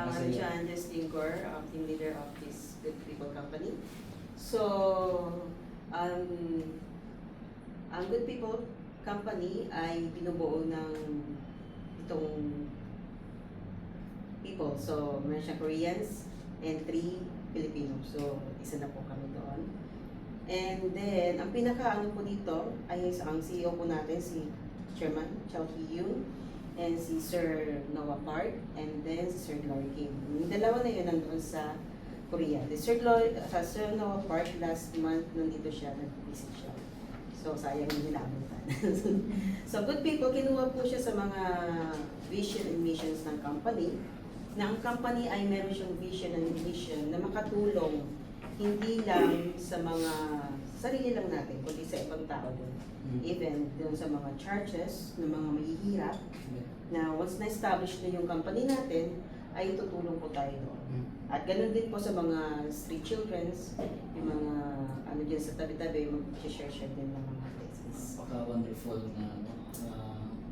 I'm Janice Dingor, team leader of this Good People company. So, um, ang Good People company ay binubuo ng itong people. So, meron siyang Koreans and 3 Filipinos. So, isa na po kami doon. And then, ang pinaka-ano po dito ay ang CEO po natin, si Chairman Chow Hee-yoon, and si Sir Noah Park, and then si Sir Glory Kim. Yung dalawa na yun nandoon sa Korea. The Sir Noah Park, last month nandito siya, nag-visit siya. So, sayang yung nilabutan. So, Good People, kinuha po siya sa mga vision and missions ng company, na ang company ay meron siyang vision and mission na makatulong hindi lang sa mga sarili lang natin, kundi sa ibang tao doon. Even doon sa mga churches na mga mahihirap, na once na-establish na yung company natin, ay tutulong po tayo doon. At ganoon din po sa mga street childrens, yung mga ano dyan sa tabi-tabi, mag-share din ng mga places. Paka-wonderful na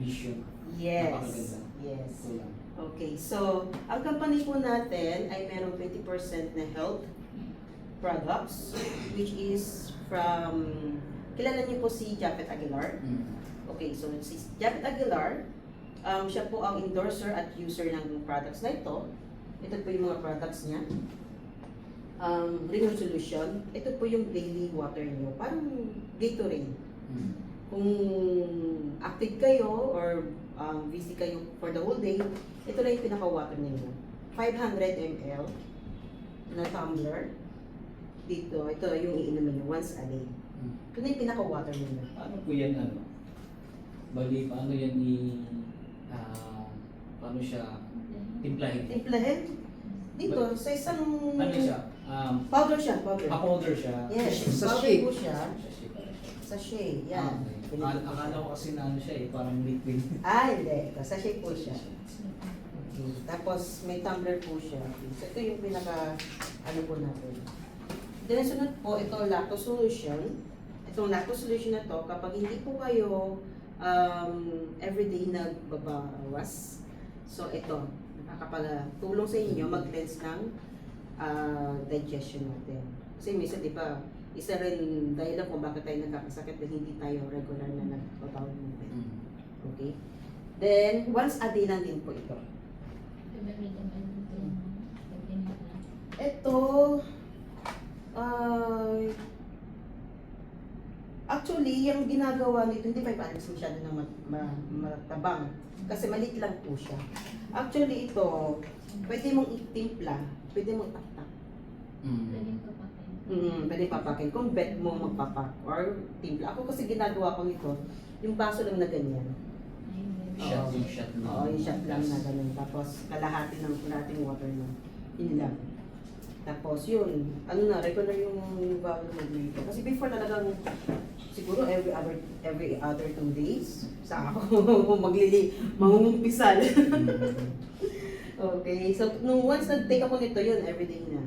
vision. Yes. Yes. Okay, so ang company po natin ay merong 20% na health products, which is from, kilala niyo po si Japet Aguilar? Okay, so si Japet Aguilar, siya po ang endorser at user ng products na ito. Ito po yung mga products niya. Renewal Solution, ito po yung daily water niyo, parang Gatorade. Kung active kayo or busy kayo for the whole day, ito lang yung pinaka-water ninyo. 500 ml na tumbler. Dito, ito yung iinumin nyo once a day. Ito na yung pinaka-water ninyo. Paano po yan, bali, paano yan paano siya timplahin? Timplahin? Dito, sa isang... Ano siya? Powder siya, powder. Powder siya? Yes, powder po siya. Sachet, yan. Akala ko kasi na ano siya parang liquid. Hindi. Ito, sachet po siya. Okay. Tapos, may tumbler po siya. So, ito yung pinaka, ano po natin. Then, sunod po, ito lacto solution. Itong lacto solution na to, kapag hindi po kayo everyday nagbabawas, so ito, nakakapagtulong sa inyo mag-cleanse ng digestion natin. Kasi minsan, di ba, isa rin dahilan kung bakit tayo nagkakasakit dahil hindi tayo regular na nagbabawal movement. Okay? Then, once a day lang din po ito. Ito, actually, yung ginagawa nito, hindi pa ipaalis masyado ng matabang. Kasi maliit lang po siya. Actually, ito, pwede mong itimpla, pwede mong taktak. Pwede papakin. Kung bet mo magpapak or timpla. Ako kasi ginagawa ko nito, yung baso lang na ganyan. Yung shot lang. Oo, yung shot lang na ganyan. Tapos, kalahati ng kalahating water na. Yun lang. Tapos yun, ano na, regular yung bawal mo dito. Kasi before talagang, siguro every other 2 days, sa ako mangungumpisal. Okay, so nung once nag-take ako nito yun, everyday na.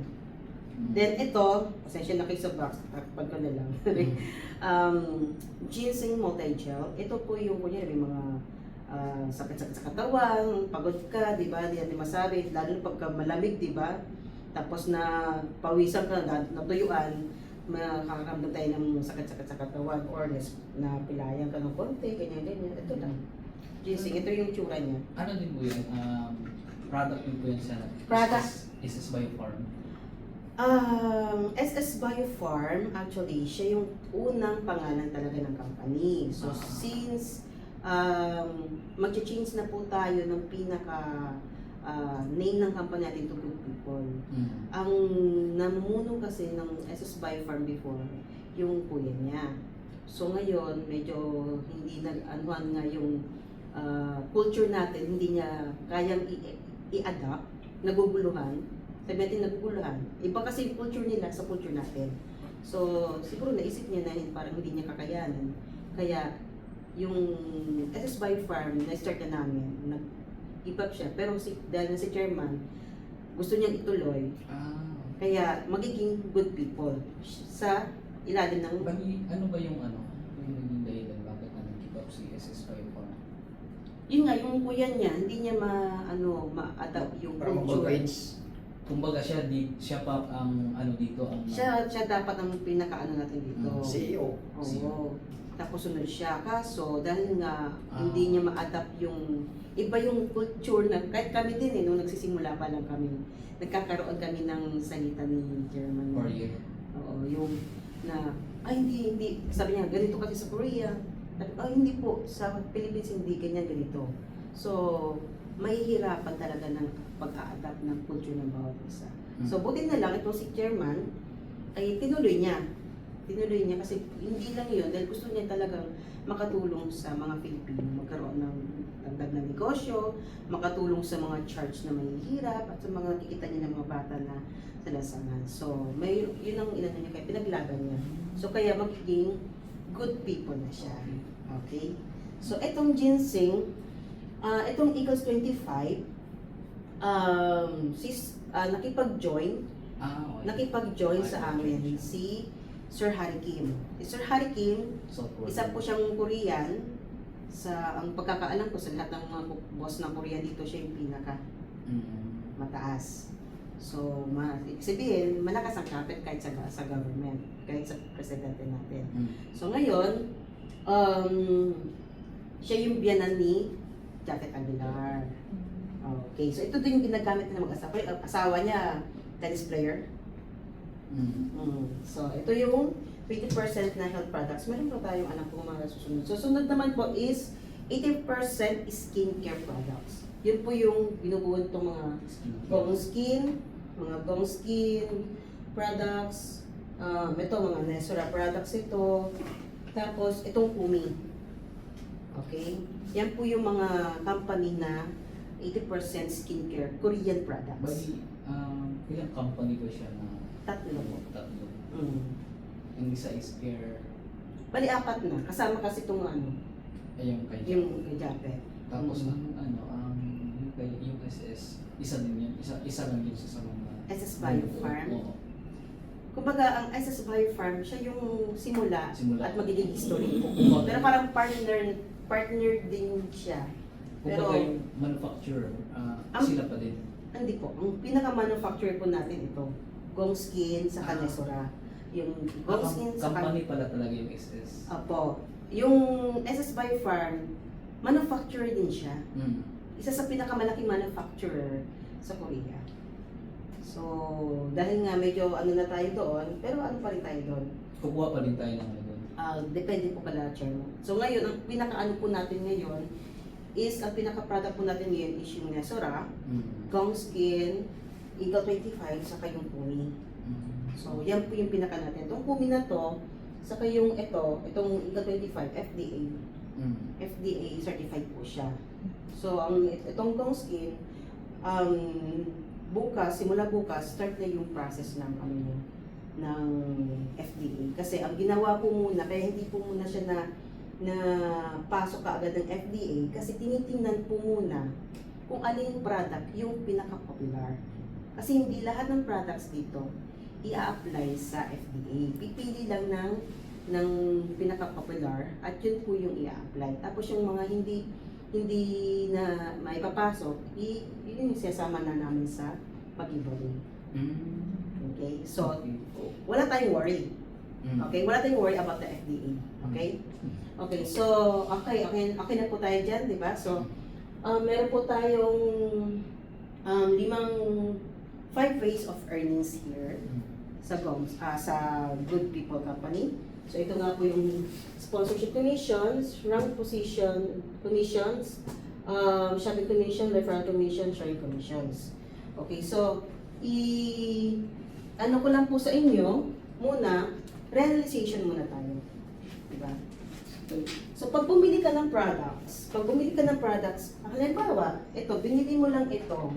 Then ito, pasensya na kayo sa box, takpag ko na lang. Ginseng multi-gel, ito po yung kunya, may mga sakit-sakit sa katawan, pagod ka, di ba, di natin masabi, lalo pagka malamig, di ba? Tapos na pawisan ka, natuyuan, makakaramdam tayo ng sakit-sakit sa katawan or na pilayan ka ng konti, ganyan-ganyan. Ito lang. Ginseng, ito yung tsura niya. Ano din po yun? Product din po yun sa Product? SS Biofarm. SS Biofarm, actually, siya yung unang pangalan talaga ng company. So, since mag-change na po tayo ng pinaka name ng company natin to Good People. Ang namumuno kasi ng SS Biofarm before, yung kuya niya. So ngayon, medyo hindi nag-anuhan nga yung culture natin, hindi niya kayang i-adapt, naguguluhan. Sabi natin naguguluhan. Iba kasi yung culture nila sa culture natin. So siguro naisip niya na parang hindi niya kakayanan. Kaya yung SS Biofarm, na-start na namin, give up siya. Pero dahil na si chairman, gusto niyang ituloy. Kaya magiging Good People sa ilalim ng... Ano ba yung naging dahilan bakit na nag-give up si SS Biofarm? Yun nga, yung kuya niya, hindi niya ma-adapt yung Parang culture. mag-bench. Kumbaga siya pa ang ano dito ang Siya dapat ang pinaka-ano natin dito. CEO. Oo. Tapos sunod siya. Kaso, dahil nga Ah. hindi niya ma-adapt yung iba yung culture na, kahit kami din nung nagsisimula pa lang kami, nagkakaroon kami ng salita ni German. Korean. Oo, yung na, hindi, sabi niya, ganito kasi sa Korea. Hindi po, sa Philippines hindi ganyan ganito. So, mahihirapan talaga ng pag-a-adapt ng culture ng bawat isa. So, buti na lang itong si Chairman ay tinuloy niya. Tinuloy niya kasi hindi lang yun, dahil gusto niya talagang makatulong sa mga Pilipino, magkaroon ng dagdag na negosyo, makatulong sa mga church na mahihirap, at sa mga nakikita niya ng mga bata na sa lasangan. So, yun ang inano niya, kaya pinaglaban niya. So, kaya magiging good people na siya. Okay? So, itong ginseng, itong Eagles 25, nakipag-join Okay. nakipag-join sa amin si Sir Harry Kim. Si Sir Harry Kim, South Korea. isa po siyang Korean. Ang pagkakaalam ko sa lahat ng mga boss ng Korea dito, siya yung pinaka mataas. So, ibig sabihin, malakas ang kapit kahit sa government, kahit sa presidente natin. So ngayon, siya yung biyanan ni Japet Aguilar. Okay, so ito din yung ginagamit ng mag-asawa. Yung asawa niya, tennis player. So ito yung 20% na health products. Meron po tayong anak po mga susunod. So sunod naman po is 80% skincare products. Yun po yung binubuod itong mga Gong Skin products. Ito mga Nesora products ito. Tapos itong Kumi. Okay? Yan po yung mga company na 80% skincare, Korean products. Bali, ilang company ba siya na Tatlo po. tatlo? Mm. Yung isa is care, Bali, 4 na. Kasama kasi itong yung kay yung Japet. Tapos Mm. yung kay USS, isa din yan, isa lang yun sa mga SS Biofarm. Oo. Kumbaga, ang SS Biofarm, siya yung simula, Simula. at magiging history po. Pero parang partner din siya. Kumbaga Pero, yung manufacturer, Ang- sila pa din. hindi po. Ang pinaka-manufacturer po natin ito, Gong Skin sa Ah. Nesora. Yung Gong Skin sa Company pala talaga yung SS. Apo. Yung SS Biofarm, manufacturer din siya. Isa sa pinakamalaking manufacturer sa Korea. So, dahil nga medyo na tayo doon, pero ano pa rin tayo doon? Kukuha pa din tayo ng ano doon. Depende po pala, Chairman. So ngayon, ang pinaka-ano po natin ngayon is, ang pinaka-product po natin ngayon is yung Nesora, Gong Skin, Eagle 25, saka yung Kumi. So, yan po yung pinaka natin. Itong Kumi na to, saka yung itong Eagle 25, FDA certified po siya. So, itong Gong Skin, simula bukas, start na yung process ng ng FDA. Kasi ang ginawa po muna, kaya hindi po muna siya na pasok kaagad ng FDA, kasi tinitingnan po muna kung alin product yung pinaka-popular. Kasi hindi lahat ng products dito i-apply sa FDA. Pipili lang ng pinaka-popular at yun po yung i-apply. Tapos yung mga hindi na maipapasok, yun yung sasama na namin sa pag-ibalin. Okay? So, wala tayong worry. Okay? Wala tayong worry about the FDA. Okay? Okay, so, okay na po tayo dyan, di ba? So, meron po tayong 5 ways of earnings here sa Good People Company. So, ito nga po yung sponsorship commissions, rank position commissions, shopping commission, referral commission, sharing commissions. Okay, so, ano ko lang po sa inyo, muna, realization muna tayo. Diba? Okay. So, pag bumili ka ng products, halimbawa, binili mo lang ito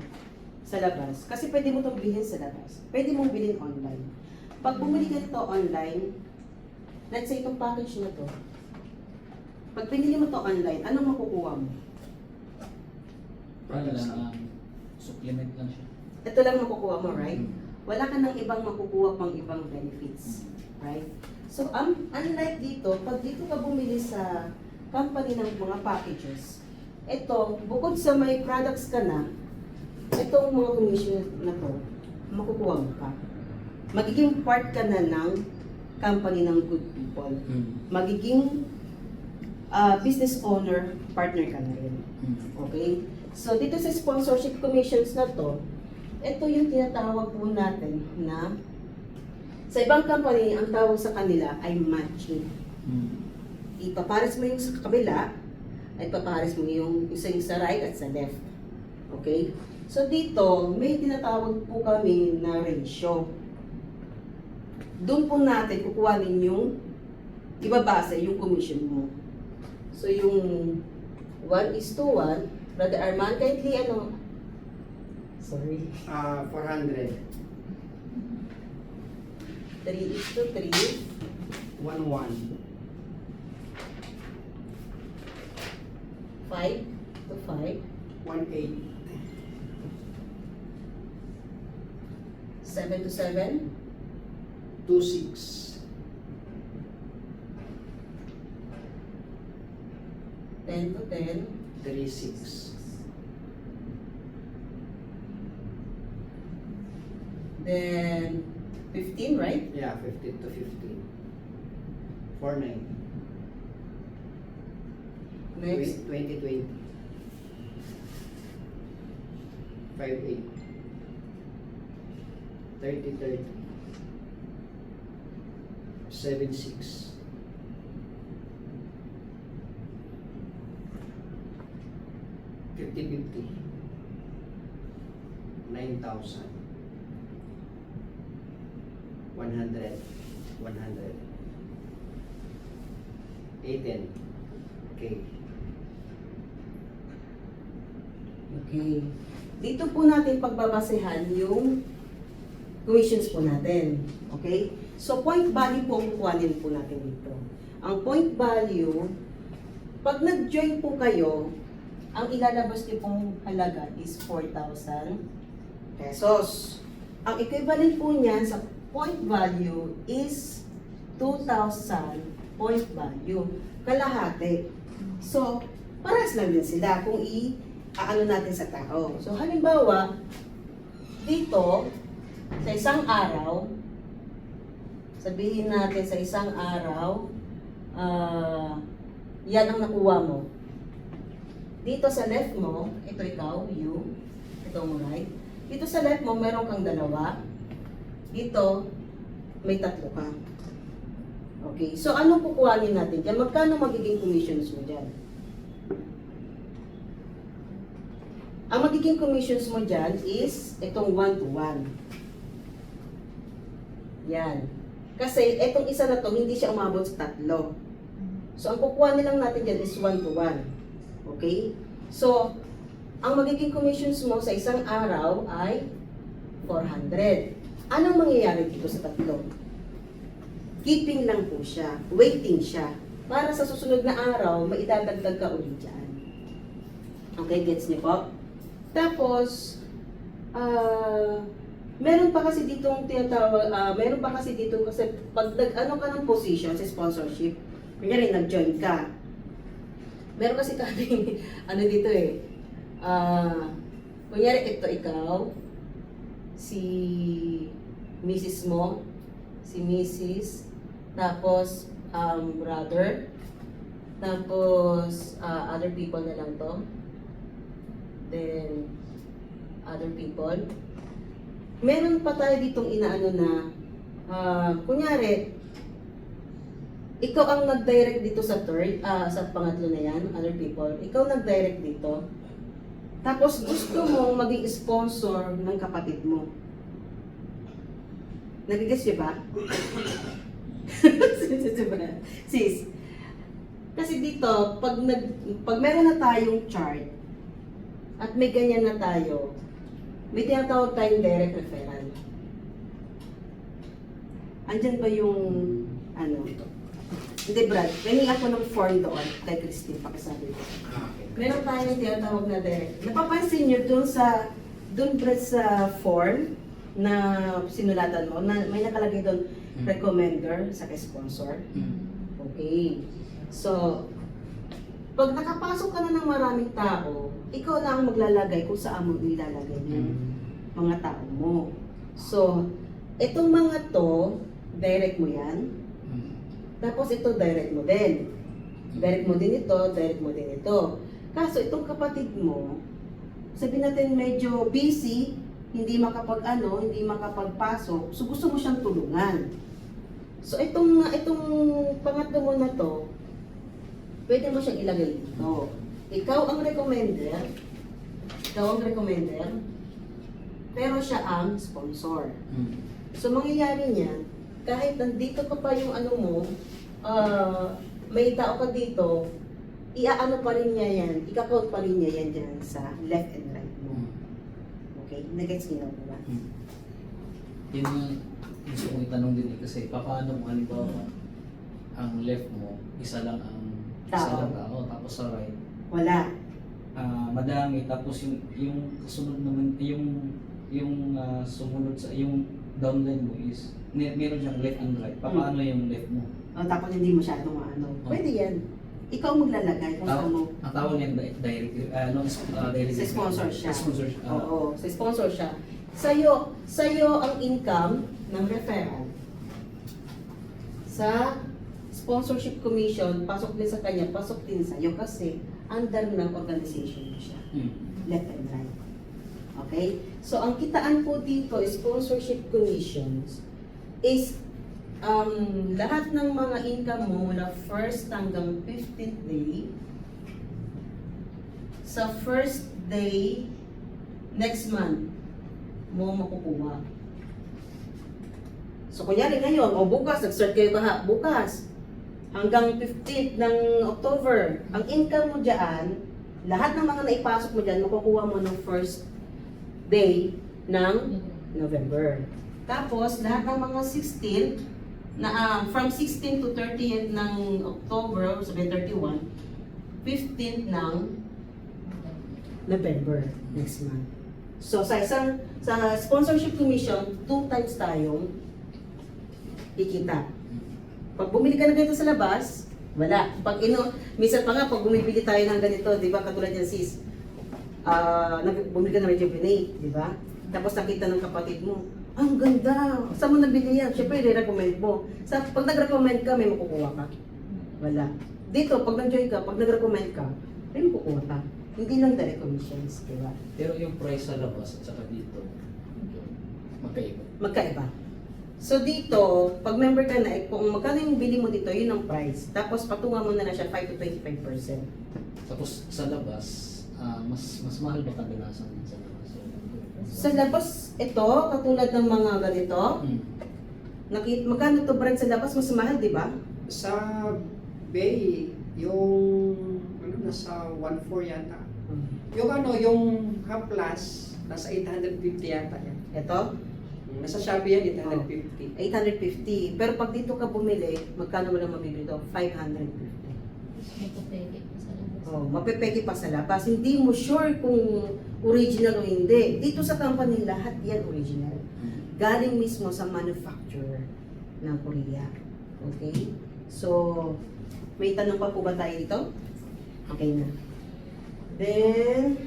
sa labas, kasi pwede mo itong bilhin sa labas. Pwede mong bilhin online. Pag bumili ka nito online, let's say itong package na to, pag pinili mo to online, anong makukuha mo? Ano lang, supplement lang siya. Ito lang makukuha mo, right? Wala ka ng ibang makukuha pang ibang benefits, right? So, unlike dito, pag dito ka bumili sa company ng mga packages, ito, bukod sa may products ka na, itong mga commission na to, makukuha mo pa. Magiging part ka na ng company ng good people. Magiging business owner, partner ka na rin. Okay? So, dito sa sponsorship commissions na to, ito yung tinatawag po natin na sa ibang company, ang tawag sa kanila ay matching. Ipapares mo yung sa kabila, ay papares mo yung isa yung sa right at sa left. Okay? So dito, may tinatawag po kami na ratio. Doon po natin kukuhanin yung ibabase yung commission mo. So yung 1:1, Brother Arman, kindly ano? Sorry. 400. 3:3. 1-1. 5:5. 1-8. 7:7. 2-6. 10:10. 3-6. Then 15, right? Yeah, 15 to 15. 4-9. Next. 20-20. 5-8. 30-30. 7-6. 50-50. 9,000. 100. 100. 8-10. Okay. Okay. Dito po natin pagbabasehan yung commissions po natin. Okay? So, point value po ang kukuhanin po natin dito. Ang point value, pag nag-join po kayo, ang ilalabas niyo pong halaga is 4,000 pesos. Ang equivalent po niyan sa point value is 2,000 point value. Kalahati. So, parehas lang din sila kung aano natin sa tao. So, halimbawa, dito, sa isang araw, sabihin natin sa isang araw, yan ang nakuha mo. Dito sa left mo, ito ikaw, you, ito mo right. Dito sa left mo, meron kang dalawa. Dito, may tatlo ka. Okay, so ano kukuhanin natin dyan? Magkano magiging commissions mo dyan? Ang magiging commissions mo dyan is itong 1-to-1. Yan. Kasi itong isa na to, hindi siya umabot sa tatlo. So, ang kukuha nilang natin dyan is 1-to-1. Okay? So, ang magiging commissions mo sa isang araw ay 400. Anong mangyayari dito sa tatlo? Keeping lang po siya. Waiting siya. Para sa susunod na araw, maidadagdag ka ulit dyan. Okay, gets niyo po? Tapos, meron pa kasi ditong tinatawag, meron pa kasi dito kasi pag nag-ano ka ng position sa sponsorship, kunyari nag-join ka. Meron kasi kaming, ano dito eh, kunyari ito ikaw, si Mrs. mo, si Mrs., tapos brother, tapos other people na lang to, then other people. Meron pa tayo ditong inaano na, kunyari, ikaw ang nag-direct dito sa third, sa pangatlo na yan, other people. Ikaw nag-direct dito. Tapos gusto mong maging sponsor ng kapatid mo. Nagigets niyo ba? Sis. Kasi dito, pag meron na tayong chart, at may ganyan na tayo, may tinatawag tayong direct referral. Andyan ba yung, ano, hindi Brad, meaning ako ng form doon, kay Christine, pakisabi ko. Meron tayong tinatawag na direct. Napapansin nyo doon Brad sa form na sinulatan mo, na may nakalagay doon, recommender sa sponsor. Okay. So, Pag nakapasok ka na ng maraming tao, ikaw na ang maglalagay kung saan mo ilalagay yung mga tao mo. So, itong mga to, direct mo yan. Tapos ito, direct mo din. Direct mo din ito, direct mo din ito. Kaso itong kapatid mo, sabihin natin medyo busy, hindi hindi makapagpasok, so gusto mo siyang tulungan. So itong pangatlo mo na to, pwede mo siyang ilagay dito. Ikaw ang recommender, pero siya ang sponsor. So mangyayari niyan, kahit nandito ka pa yung ano mo, may tao ka dito, iaano pa rin niya yan, ika-count pa rin niya yan dyan sa left and right mo. Okay? Nag-gets niyo na ba? Yun yung gusto kong itanong din kasi paano kung halimbawa ang left mo, isa lang tao, tapos sa right, Wala. madami, tapos yung kasunod naman, yung sumunod sa, yung downline mo is, meron siyang left and right, paano yung left mo? Tapos hindi masyadong Pwede yan. Ikaw maglalagay kung saan mo. Ang tawag niyan direct, Sa sponsor siya. Sponsor siya. Oo, sa sponsor siya. Sa'yo ang income ng referral. Sa sponsorship commission, pasok din sa kanya, pasok din sa'yo kasi under ng organization mo siya. Left and right. Okay? So, ang kitaan po dito, sponsorship commissions, is lahat ng mga income mo mula 1st hanggang 15th day, sa 1st day next month mo makukuha. So, kunyari ngayon, o bukas, nag-start kayo bukas, hanggang 15th ng October, ang income mo dyan, lahat ng mga naipasok mo dyan, makukuha mo ng 1st day ng November. Tapos, lahat ng mga 16th, from 16 to 30th ng October, sabihin 31, 15th ng November next month. So sa sponsorship commission, 2 times tayong ikita. Pag bumili ka na ganito sa labas, wala. Minsan pa nga, pag bumibili tayo ng ganito, di ba, katulad yan sis, bumili ka na Rejuvenate, di ba? Tapos nakita ng kapatid mo, ang ganda! Saan mo nabili yan? Siyempre, i-recommend mo. Pag nag-recommend ka, may makukuha ka. Wala. Dito, pag nag-join ka, pag nag-recommend ka, may makukuha ka. Hindi lang direct commissions, di ba? Pero yung price sa labas at saka dito, magkaiba. Magkaiba. So dito, pag member ka na, kung magkano yung bili mo dito, yun ang price. Tapos patungan mo na siya 5 to 25%. Tapos sa labas, mas mahal ba kadalasan sa labas? Sa labas, ito, katulad ng mga ganito, magkano to brand sa labas, mas mahal, di ba? Sa Bay, yung nasa 1.4 yata. Yung half plus, nasa 850 yata yan. Ito, Nasa Shopee yan, 850. 850. Pero pag dito ka bumili, magkano mo lang mabibili ito? 550. Mapapeke pa sa labas. Mapepeke pa sa labas. Hindi mo sure kung original o hindi. Dito sa company, lahat yan original. Galing mismo sa manufacturer ng Korea. Okay? So, may tanong pa po ba tayo dito? Okay na. Then,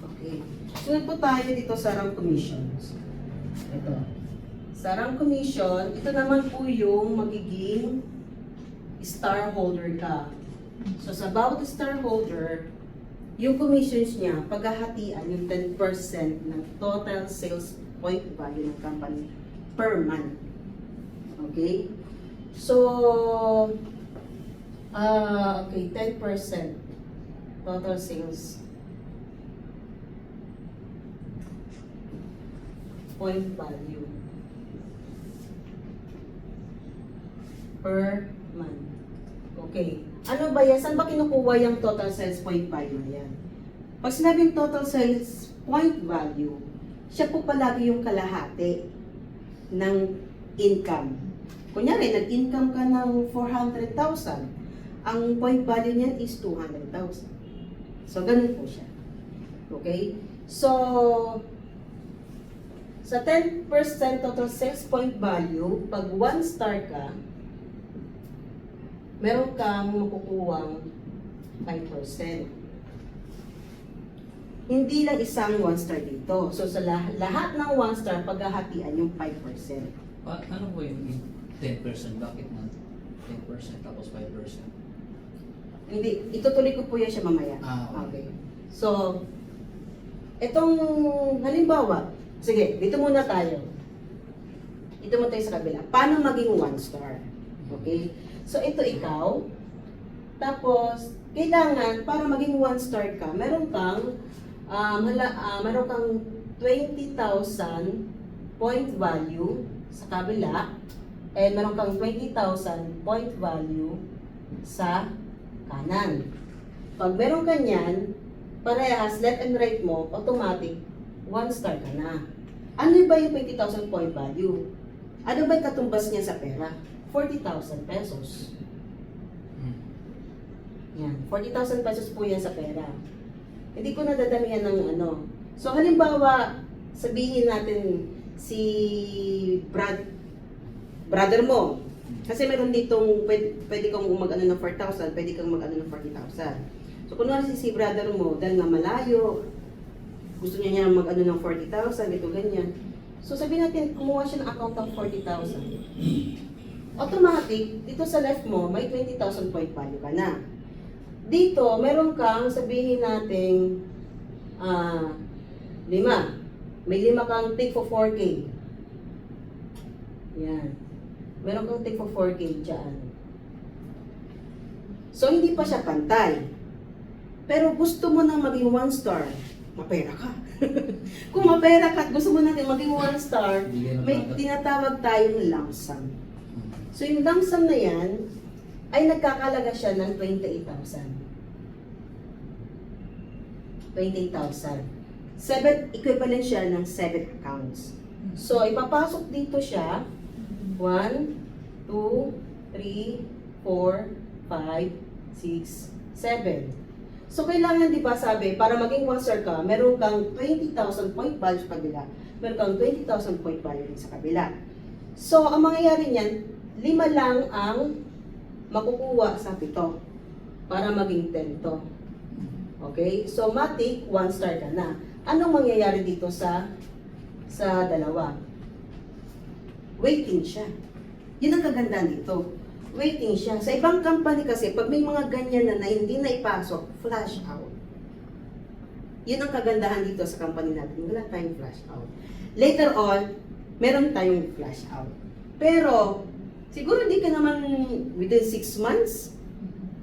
okay. Sunod po tayo dito sa rank commissions. Ito. Sa rank commission, ito naman po yung magiging star holder ka. So sa bawat star holder, yung commissions niya, paghahatian yung 10% ng total sales point value ng company per month. Okay? So, okay, 10% total sales point value per month. Okay. Ano ba yan? Saan ba kinukuha yung total sales point value na yan? Pag sinabing total sales point value, siya po palagi yung kalahati ng income. Kunyari, nag-income ka ng 400,000. ang point value niyan is 200,000. So, ganun po siya. Okay? So, sa 10% total sales point value, pag 1 star ka, meron kang makukuwang 5%. Hindi lang isang 1 star dito. So, sa lahat ng 1 star, paghahatian yung 5%. Ano po yung 10%? Bakit man 10% tapos 5%? Hindi, itutuloy ko po yan siya mamaya. Okay. So, itong halimbawa, sige, dito muna tayo. Dito muna tayo sa kabila. Paano maging 1 star? Okay? So, ito ikaw. Tapos, kailangan, para maging 1 star ka, meron kang 20,000 point value sa kabila. And meron kang 20,000 point value sa kanan. Pag meron ka niyan, parehas left and right mo, automatic, 1 star ka na. Ano ba yung 20,000 point value? Ano ba yung katumbas niya sa pera? 40,000 pesos. Yan, 40,000 pesos po yan sa pera. Hindi ko nadadamihan ng ano. So halimbawa, sabihin natin si brother mo. Kasi meron ditong pwede kang mag-ano ng 4,000, pwede kang mag-ano ng 40,000. So kunwari si brother mo, dahil nga malayo, gusto niya mag-ano ng 40,000, ito ganyan. So sabihin natin, kumuha siya ng account ng 40,000. Automatic, dito sa left mo, may 20,000 point value ka na. Dito, meron kang sabihin natin 5. May 5 kang take for 4K. Yan. Meron kang take for 4K dyan. So, hindi pa siya pantay. Pero gusto mo nang maging 1 star, mapera ka. Kung mapera ka at gusto mo natin maging 1 star, may tinatawag tayong lump sum. So, yung lump sum na yan, ay nagkakalaga siya ng 28,000. 28,000. Equivalent siya ng 7 accounts. So, ipapasok dito siya, 1, 2, 3, 4, 5, 6, 7. So, kailangan, di ba sabi, para maging 1 star ka, meron kang 20,000 point value sa kabila, meron kang 20,000 point value din sa kabila. So, ang mangyayari niyan, 5 lang ang makukuha sa 7 para maging 10 to. Okay? So, matik, 1 star ka na. Anong mangyayari dito sa dalawa? Waiting siya. Yun ang kagandahan dito. Waiting siya. Sa ibang company kasi, pag may mga ganyan na hindi na ipasok, flash out. Yun ang kagandahan dito sa company natin. Wala tayong flash out. Later on, meron tayong flash out. Pero, siguro hindi ka naman within 6 months,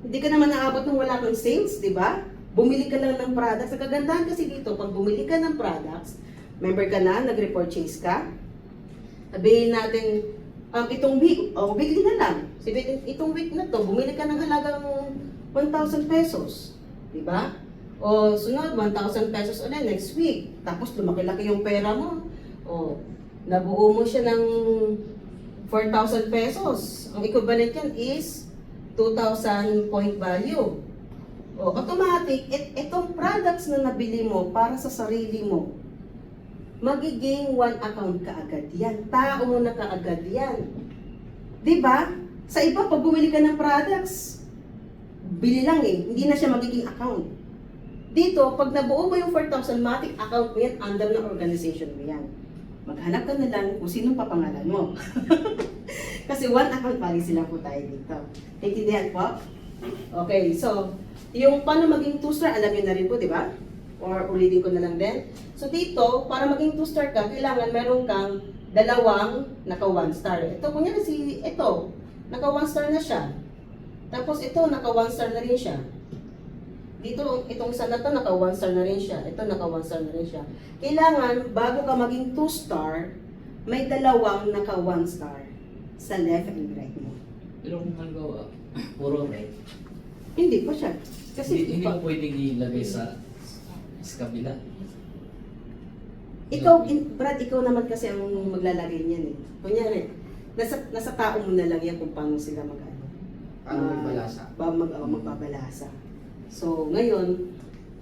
hindi ka naman naabot ng wala kang sales, di ba? Bumili ka lang ng products. Ang kagandahan kasi dito, pag bumili ka ng products, member ka na, nag-repurchase ka, sabihin natin, itong week, bigli na lang. Sabihin, itong week na to, bumili ka ng halagang 1,000 pesos. Di ba? O sunod, 1,000 pesos ulit next week. Tapos lumaki-laki yung pera mo. O, nabuo mo siya ng 4,000 pesos. Ang equivalent yan is 2,000 point value. O, automatic, itong products na nabili mo para sa sarili mo, magiging 1 account ka agad yan. Tao mo na kaagad yan. Diba? Sa iba, pag bumili ka ng products, bili lang hindi na siya magiging account. Dito, pag nabuo mo yung 4,000, matic account mo yan, under ng organization mo yan. Maghanap ka na lang kung sinong papangalan mo. Kasi 1 account policy lang po tayo dito. Naintindihan po? Okay, so, yung paano maging 2 star, alam niyo na rin po, di ba? Or ulitin ko na lang din. So dito, para maging 2 star ka, kailangan meron kang 2 naka 1 star. Ito, kunyari ito, naka 1 star na siya. Tapos ito, naka 1 star na rin siya. Dito, itong isa na to, naka 1 star na rin siya. Ito, naka 1 star na rin siya. Kailangan, bago ka maging 2 star, may 2 naka 1 star sa left and right mo. Pero kung halimbawa, puro right, Hindi pa siya. Kasi hindi mo pwedeng ilagay sa kabila. Brad, ikaw naman kasi ang maglalagay niyan eh. Kunyari, nasa tao mo na lang yan kung paano sila mag-ano. Paano magbalasa? Magbabalasa. So, ngayon,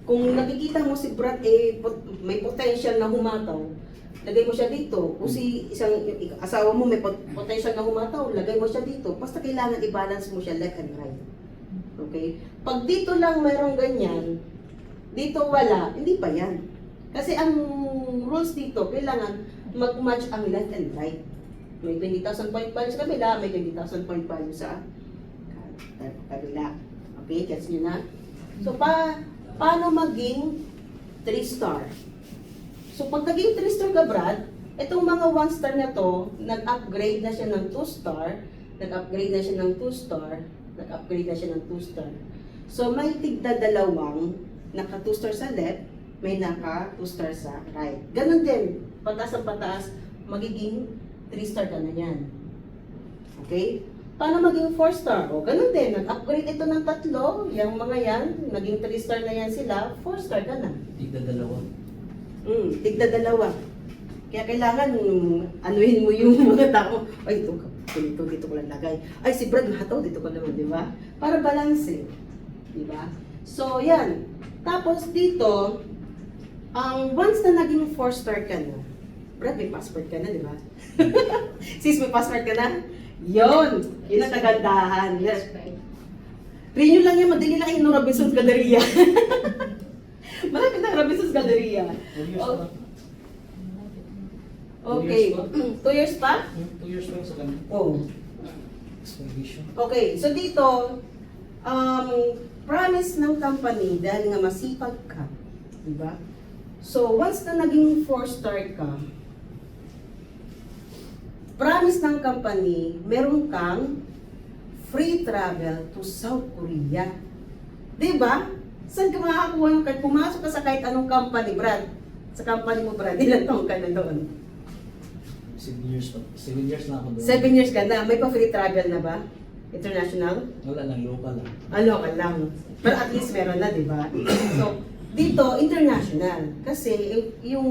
kung nakikita mo si Brad may potential na humataw, lagay mo siya dito. Kung si asawa mo may potential na humataw, lagay mo siya dito. Basta kailangan i-balance mo siya left and right. Okay? Pag dito lang mayroong ganyan, dito wala, hindi pa yan. Kasi ang rules dito, kailangan mag-match ang left and right. May 20,000 point value sa kabila, may 20,000 point value sa kabila. Okay, gets nyo na? So, paano maging 3-star? So, pag naging 3-star ka, Brad, itong mga 1-star na to, nag-upgrade na siya ng 2-star, nag-upgrade na siya ng 2-star, nag-upgrade na siya ng 2-star. So, may tigda dalawang naka 2-star sa left, may naka 2-star sa right. Ganon din, pataas ang pataas, magiging 3-star ka na yan. Okay? Paano maging 4-star? O, ganun din. Nag-upgrade ito ng 3. Yung mga yan, naging 3-star na yan sila, 4-star ka na. Tigda dalawa. Tigda dalawa. Kaya kailangan, anuhin mo yung mga tao. Ay, dito ko lang lagay. Ay, si Brad, hataw, dito ko naman, di ba? Para balance. Di ba? So, yan. Tapos dito, once na naging 4-star ka na, Brad, may passport ka na, di ba? Sis, may passport ka na? Yun! Yun ang kagandahan. Renew lang yan, madali lang yung Robinson's Galleria. Malapit na Robinson's Galleria. Okay. 2 years pa? 2 years pa sa kanila. Oh. Expiration. Okay, so dito, promise ng company dahil nga masipag ka, di ba? So, once na naging 4-star ka, promise ng company, meron kang free travel to South Korea. Di ba? Saan ka makakakuha ng kahit pumasok ka sa kahit anong company, Brad? Sa company mo, Brad, ilang taong ka na doon? 7 years pa. 7 years na ako doon. 7 years ka na. May pa-free travel na ba? International? Wala lang, local lang. Local lang. Pero at least meron na, di ba? So, dito, international. Kasi yung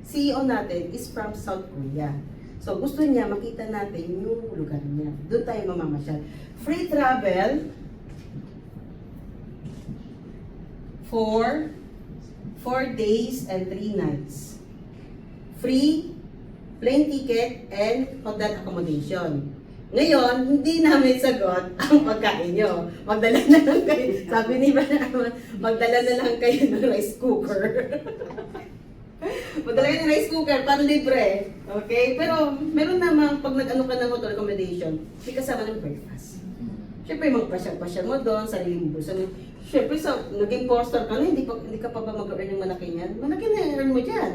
CEO natin is from South Korea. So, gusto niya makita natin yung lugar niya. Doon tayo mamamasyal. Free travel for 4 days and 3 nights. Free plane ticket and hotel accommodation. Ngayon, hindi namin sagot ang pagkain nyo. Magdala na lang kayo. Sabi ni Brad, magdala na lang kayo ng rice cooker. Magdala kayo ng rice cooker para libre. Okay? Pero meron naman, pag nag-ano ka ng hotel accommodation, may kasama ng breakfast. Siyempre, magpasyal-pasyal mo doon, sarili mo. Siyempre, naging 4-star ka na, hindi ka pa ba mag-earn yung malaki niyan? Malaki na earn mo dyan.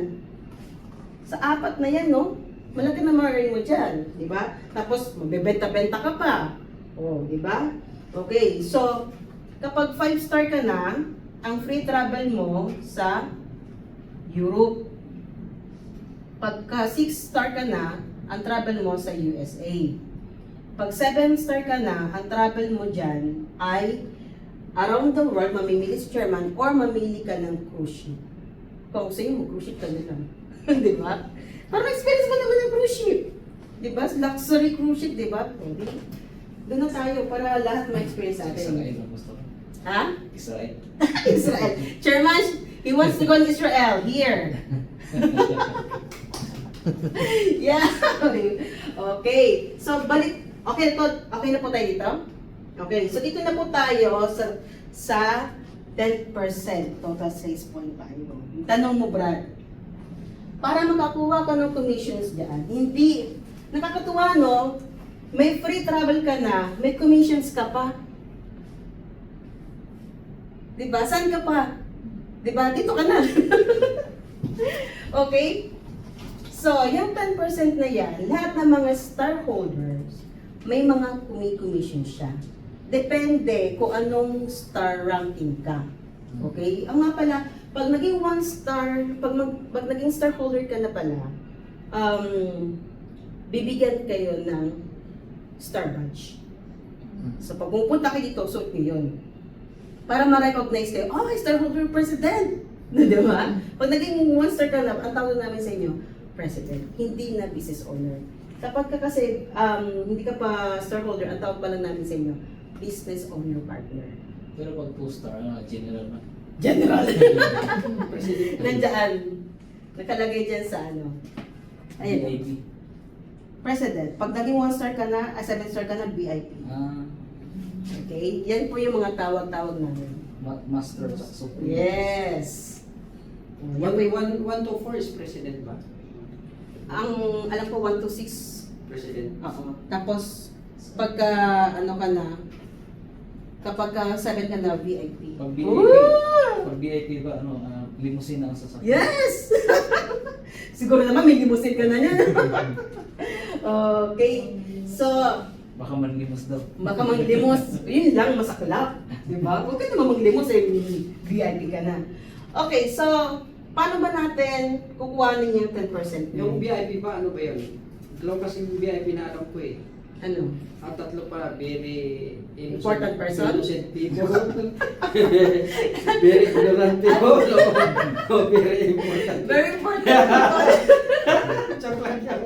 Sa 4 na yan, no? Malaki na ma-earn mo dyan, di ba? Tapos, magbebenta-benta ka pa. Oh, di ba? Okay, so, kapag 5-star ka na, ang free travel mo sa Europe. Pagka 6-star ka na, ang travel mo sa USA. Pag 7-star ka na, ang travel mo dyan ay around the world, mamimili si chairman or mamili ka ng cruise ship. Kung sa'yo mo, cruise ship ka na lang. Di ba? Parang experience mo naman ng cruise ship. Di ba? Luxury cruise ship, di ba? Pwede. Doon na tayo para lahat ma-experience natin. Israel ang gusto ko. Ha? Israel. Israel. Chairman, he wants to go to Israel. Here. Yeah. Okay. So, balik. Okay na po tayo dito? Okay. So, dito na po tayo sa 10% total sales point value. Tanong mo, Brad. Para makakuha ka ng commissions dyan, hindi, nakakatuwa, no? May free travel ka na, may commissions ka pa. Diba? Saan ka pa? Diba? Dito ka na. Okay? So, yung 10% na yan, lahat ng mga star holders, may mga commission siya. Depende kung anong star ranking ka. Okay? Ang nga pala, pag naging 1-star, pag naging star holder ka na pala, bibigyan kayo ng star badge. So pag pupunta kayo dito, suot nyo yun. Para ma-recognize kayo, oh, star holder president! Di ba? Pag naging 1-star ka na, ang tawag namin sa inyo, president. Hindi na business owner. Kapag ka kasi hindi ka pa stockholder, ang tawag pa lang namin sa inyo, business owner partner. Pero pag 2-star, general na. General. President. Nandyan. Nakalagay dyan sa ano. Ayun. VIP. President. Pag naging 1-star ka na, 7-star ka na, VIP. Ah, Okay? Yan po yung mga tawag-tawag namin. master at supreme. Yes. Yan po yung, 1 to 4 is president ba? ang alam ko 1 to 6. President. Oo. Tapos, pagka ano ka na, kapag 7 ka na, VIP. Pag VIP, Woo! pag VIP ba, limousine na ang sasakyan. Yes! Siguro naman may limousine ka na yan. Okay. So, Baka manlimos daw. baka manglimos. Yun lang, masaklap. Diba? Huwag ka naman manglimos VIP ka na. Okay, so, paano ba natin kukuhanin yung 10%? Yung VIP ba, ano ba yun? Dalawa kasi yung VIP na alam ko eh. Ano? Ang tatlo pala, very Important person? Innocent people. Very ignorant people. No, very important. Very important. Joke lang yan.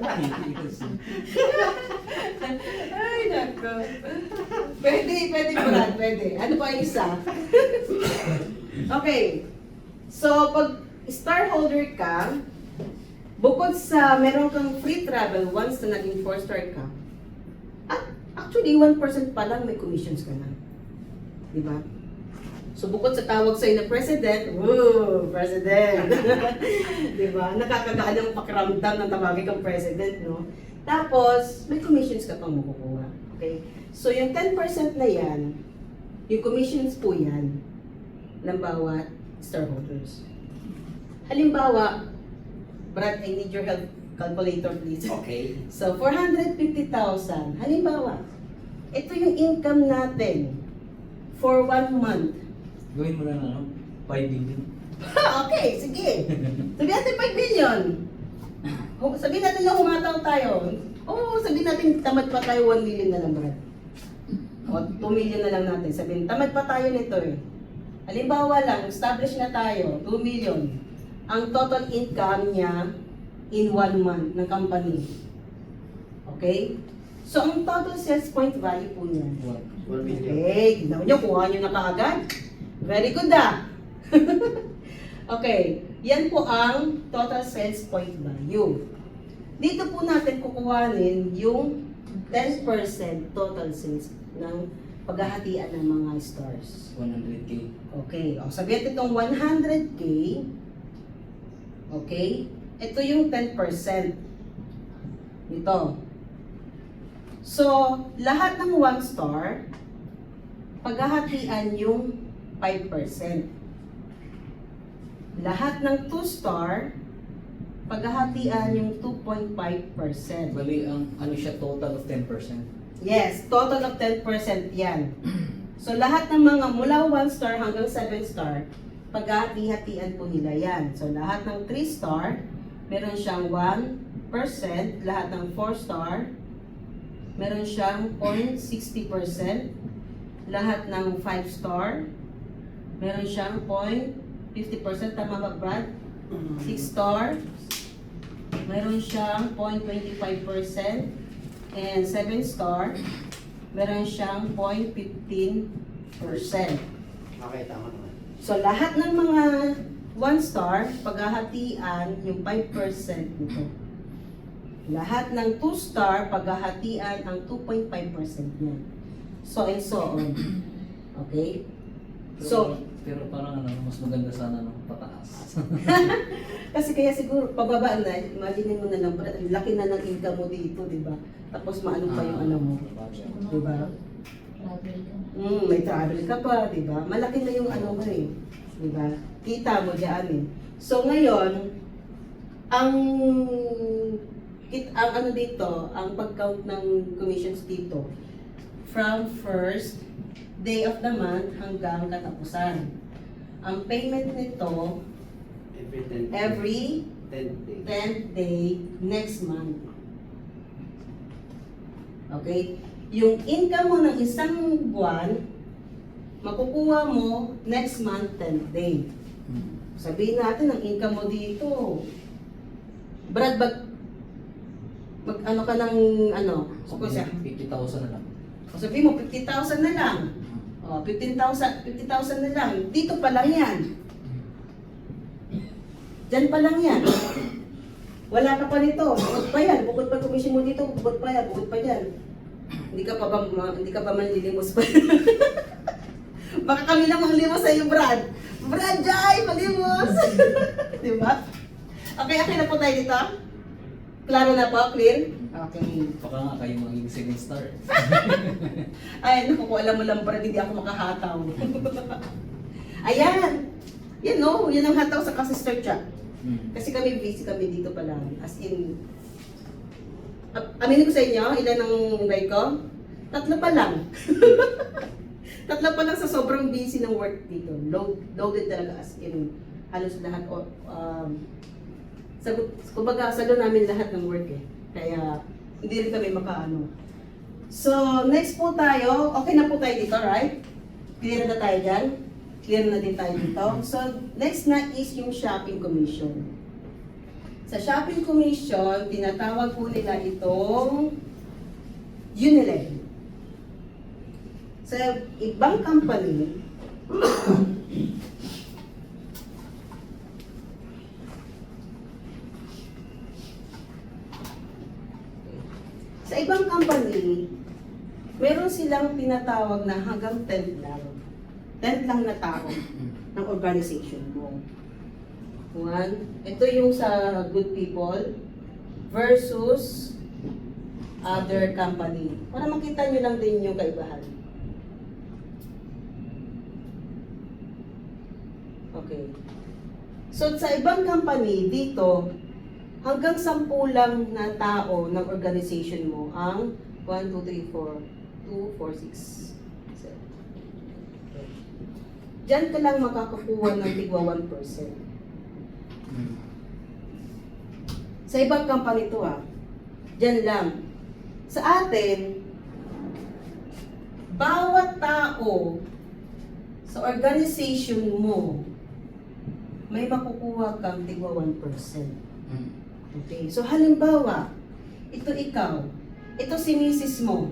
Ay, nako. Pwede, Brad, pwede. Ano pa yung isa? Okay. So, pag star holder ka, bukod sa meron kang free travel once na naging 4-star ka, at actually 1% pa lang may commissions ka na. Diba? So, bukod sa tawag sa'yo na president, woo, president. Diba? Nakakagaan ang pakiramdam ng tawagin kang president, no? Tapos, may commissions ka pang makukuha. Okay? So, yung 10% na yan, yung commissions po yan ng bawat shareholders. Halimbawa, Brad, I need your help calculator, please. Okay. So, 450,000. Halimbawa, ito yung income natin for 1 month. Gawin mo na 5 billion. Okay, sige. Sabihin natin 5 million. Sabihin natin na humataw tayo. Sabihin natin tamad pa tayo 1 million na lang, Brad. O 2 million na lang natin. Sabihin, tamad pa tayo nito eh. Halimbawa lang, establish na tayo, 2 million. Ang total income niya in 1 month ng company. Okay? So, ang total sales point value po niya. 1 million. Okay, ginawa nyo, kuha nyo na kaagad. Very good Okay, yan po ang total sales point value. Dito po natin kukuhanin yung 10% total sales ng paghahatian ng mga stars. 100K. Okay, sabihin itong 100K. Okay, ito yung 10%. Ito. So, lahat ng 1 star, paghahatian yung 5%. Lahat ng 2 star, paghahatian yung 2.5%. Bali, ang siya total of 10%. Yes, total of 10% yan. So lahat ng mga mula 1 star hanggang 7 star, paghahati-hatian po nila yan. So lahat ng 3 star, meron siyang 1%. Lahat ng 4 star, meron siyang 0.60%. Lahat ng 5 star, meron siyang 0.50%. Tama ba, Brad? 6 star, meron siyang 0.25%. And 7 star, meron siyang 0.15%. Okay, tama naman. So, lahat ng mga 1 star, paghahatian yung 5% nito. Lahat ng 2 star, paghahatian ang 2.5% niya. So, and so on. Okay? Pero parang mas maganda sana pataas. Kasi kaya siguro, pababa na, imagine mo na lang, laki na ng income mo dito, di ba? Tapos maano pa yung ano mo. Di ba? Travel ka na. May travel ka pa, di ba? Malaki na yung ano mo eh. Di ba? Kita mo dyan eh. So ngayon, ang ano dito, ang pag-count ng commissions dito, from first day of the month hanggang katapusan. Ang payment nito, Every every 10 days. 10th day next month. Okay? Yung income mo ng isang buwan, makukuha mo next month 10th day. Sabihin natin ang income mo dito. Brad, Mag-ano ka ng, ano, suppose siya. 50,000 na lang. O sabihin mo, 50,000 na lang. O, 50,000 na lang. Dito pa lang yan. Diyan pa lang yan. Wala ka pa nito. Bukod pa yan. Bukod pa commission mo dito. Bukod pa yan. Bukod pa yan. Hindi ka pa manlilimos pa. Baka kami lang manglimos sa iyo, Brad. Brad, Jai, malimos. Di ba? Okay na po tayo dito. Klaro na po? Clear? Okay. Baka nga kayo maging 7 star. Ay, naku, kung alam mo lang, Brad, hindi ako makahataw. Ayan. Yan no, yan ang hataw sa Sister Cha. Kasi kami busy kami dito pala. As in, aminin ko sa inyo, ilan ang invite ko? 3 pa lang. 3 pa lang sa sobrang busy ng work dito. Loaded talaga as in, halos lahat. Kumbaga, salo namin lahat ng work eh. Kaya, hindi rin kami makaano. So, next po tayo. Okay na po tayo dito, right? Clear na tayo dyan? Clear na din tayo dito. So, next na is yung shopping commission. Sa shopping commission, tinatawag po nila itong Unilever. Sa ibang company, sa ibang company, meron silang tinatawag na hanggang 10 lang. 10 lang na tao ng organization mo. Ito yung sa good people versus other company. Para makita nyo lang din yung kaibahan. Okay. So sa ibang company, dito, hanggang 10 lang na tao ng organization mo ang 1, 2, 3, 4, 2, 4, 6, 7. Diyan ka lang makakakuha ng tigwa 1%. Sa ibang company to diyan lang. Sa atin, bawat tao sa organization mo, may makukuha kang tigwa 1%. Okay, so halimbawa, ito ikaw, ito si Mrs. mo.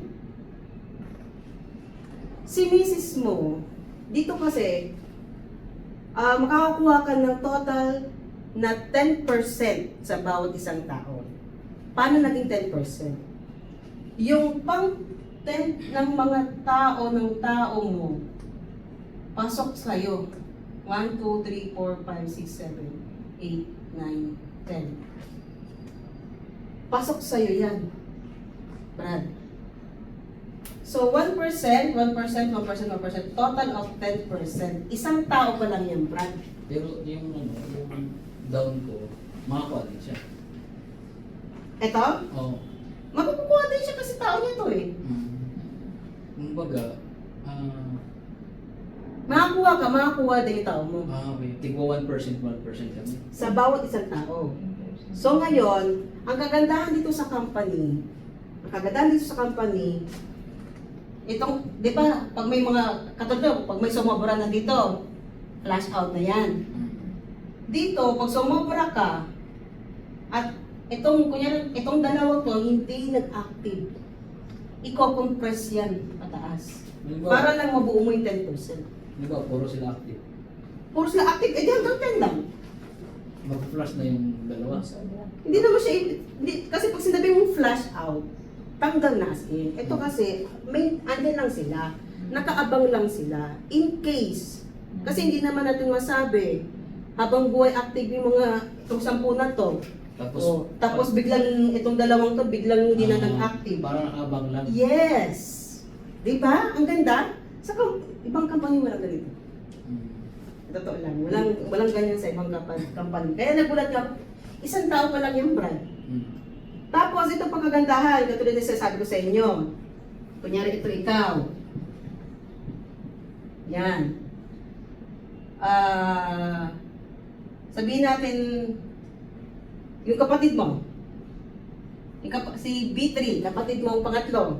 Si Mrs. mo, dito kasi, makakakuha ka ng total na 10% sa bawat isang tao. Paano naging 10%? Yung pang 10 ng mga tao mo, pasok sa'yo. 1, 2, 3, 4, 5, 6, 7, 8, 9, 10. Pasok sa'yo yan, Brad. So, 1%, 1%, 1%, 1%, total of 10%. Isang tao pa lang yan, Brad. Pero yung down ko, makakuha din siya. Ito, Oo. makukuha din siya kasi tao niya to eh. Kumbaga, Makakuha din yung tao mo. okay. Tigwa 1%, 1% kami. Sa bawat isang tao. So ngayon, ang kagandahan dito sa company, itong, di ba, pag may mga, katulad, pag may sumobra na dito, flash out na yan. Dito, pag sumobra ka, at kunyari, itong dalawa to, hindi nag-active, i-compress yan pataas. Para lang mabuo mo yung 10%. Di ba, puro sila active. Puro sila active, eh di hanggang 10 lang. Mag-flash na yung dalawa. Hindi naman siya, kasi pag sinabi mong flash out, tanggal na as in. Ito kasi, andyan lang sila. Nakaabang lang sila. In case, kasi hindi naman natin masabi, habang buhay active yung mga, itong 10 na to. Tapos biglang, itong dalawang to, biglang hindi na nag-active. Parang nakaabang lang. Yes! Di ba? Ang ganda. Sa ibang company walang ganito. Totoo lang. Walang ganyan sa ibang company. Kaya nagulat ka, isang tao pa lang yung brand. Tapos, ito pagkagandahan, katulad na sasabi ko sa inyo. Kunyari, ito ikaw. Yan. Sabihin natin, yung kapatid mo. Si B3, kapatid mo ang pangatlo.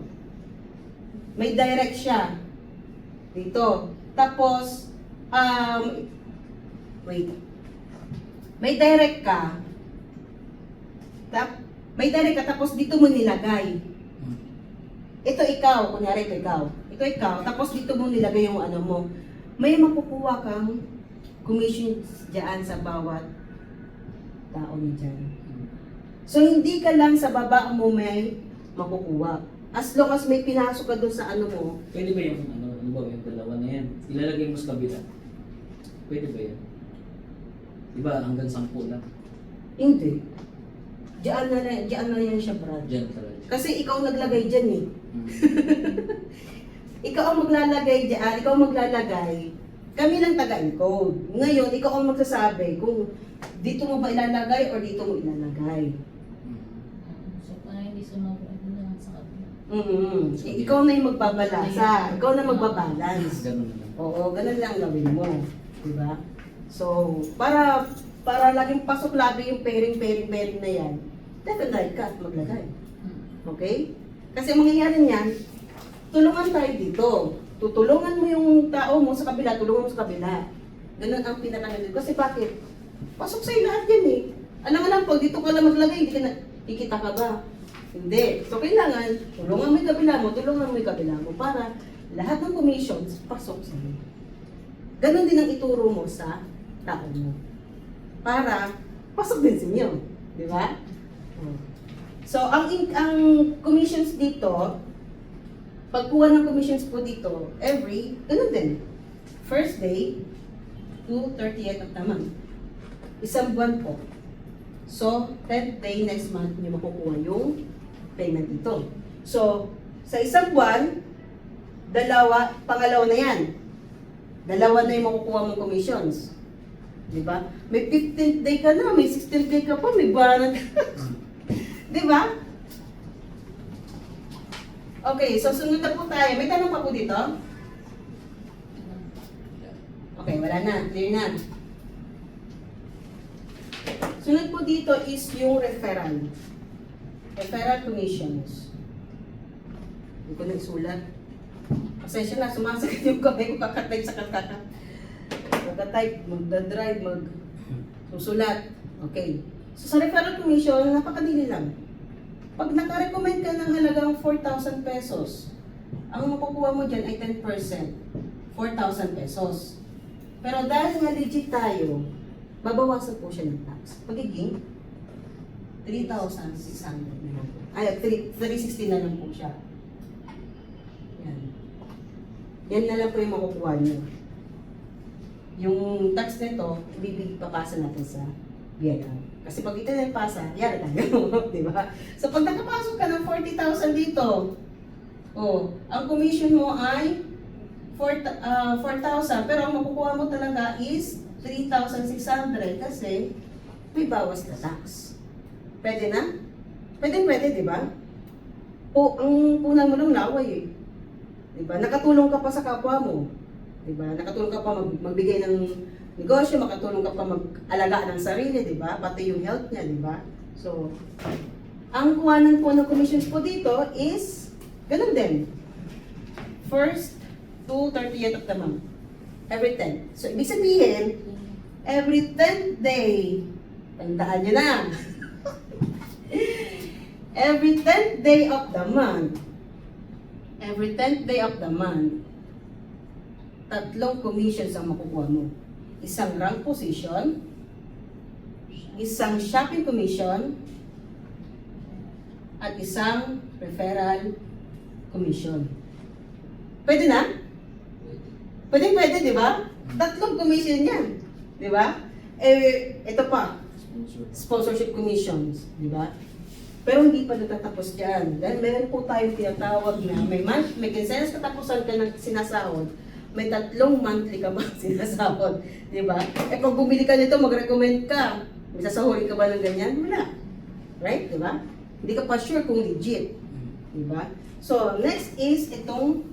May direct siya. Dito. Tapos, wait. May direct ka. May direct ka, tapos dito mo nilagay. Ito ikaw, kunyari ito ikaw. Ito ikaw, tapos dito mo nilagay yung ano mo. May makukuha kang commission dyan sa bawat tao niya dyan. So, hindi ka lang sa baba mo may makukuha. As long as may pinasok ka doon sa ano mo, Pwede ba yung ano ba yung dalawa na yan? Ilalagay mo sa kabila. Pwede ba yan? Diba hanggang 10 lang? hindi. Diyan na yan siya, Brad. Diyan talaga. Kasi ikaw naglagay dyan eh. Hmm. Ikaw ang maglalagay dyan, ikaw ang maglalagay. Kami lang taga-encode. Ngayon, ikaw ang magsasabi kung dito mo ba ilalagay or dito mo ilalagay. So, para hindi sumabra din naman sa kabila. Ikaw na yung magbabalasa. Ikaw na magbabalance. Ganun na lang. Oo, ganun lang gawin mo. Diba? So, para laging pasok lagi yung pairing na yan, definitely ka at maglagay. Okay? Kasi ang mangyayari niyan, tulungan tayo dito. Tutulungan mo yung tao mo sa kabila, tulungan mo sa kabila. Ganun ang pinaka-nalito. Kasi bakit? Pasok sa'yo lahat yan eh. Alam pag dito ka lang maglagay, hindi ka na, kikita ka ba? Hindi. So kailangan, tulungan mo yung kabila mo, tulungan mo yung kabila mo para lahat ng commissions pasok sa'yo. Ganun din ang ituro mo sa tao mo. Para pasok din sa inyo. Di ba? So, ang commissions dito, pagkuha ng commissions po dito, ganun din. First day to 30th of the month. Isang buwan po. So, 10th day next month nyo makukuha yung payment dito. So, sa isang buwan, pangalawa na yan. Dalawa na yung makukuha mong commissions. Diba? May 15th day ka na, may 16th day ka pa, may buwanan ka. Diba? Okay, so sunod na po tayo. May tanong pa po dito? Okay, wala na. Clear na. Sunod po dito is yung referral. Referral commissions. Hindi ko nagsulat. Pasensya na, sumasakit yung kamay ko kakatype sa kakaka. Magka-type, magdadrive, magsusulat. Okay. So sa referral commission, napakadili lang. Pag naka-recommend ka ng halagang 4,000 pesos, ang makukuha mo dyan ay 10%. 4,000 pesos. Pero dahil nga legit tayo, babawasan po siya ng tax. Pagiging 3,600 na lang po. Ay, 360 na lang po siya. Yan. Yan na lang po yung makukuha nyo. Yung tax nito, papasa natin sa BIR. Kasi pag ito na pasa, yari tayo. Diba? So pag nakapasok ka ng 40,000 dito, ang commission mo ay 4,000, pero ang makukuha mo talaga is 3,600 kasi may bawas na tax. Pwede na? Pwede, di ba? Ang punan mo ng laway eh. Di ba? Nakatulong ka pa sa kapwa mo. Di ba? Nakatulong ka pa magbigay ng negosyo, makatulong ka pa mag-alaga ng sarili, di ba? Pati yung health niya, di ba? So, ang kuhanan po ng commissions po dito is ganun din. First to 30th of the month. Every 10. So, ibig sabihin, every 10th day, tandaan nyo na. Every 10th day of the month, every 10th day of the month, 3 commissions ang makukuha mo. Isang rank position, isang shopping commission, at isang referral commission. Pwede na? Pwede, di ba? 3 commission yan. Di ba? Ito pa, sponsorship commissions. Di ba? Pero hindi pa natatapos dyan. Dahil meron po tayong tinatawag na may kinsenas katapusan ka ng sinasahod, may 3 monthly ka ba sinasahod. Di ba? Pag bumili ka nito, mag-recommend ka. May sasahurin ka ba ng ganyan? Wala. Right? Di ba? Hindi ka pa sure kung legit. Di ba? So, next is itong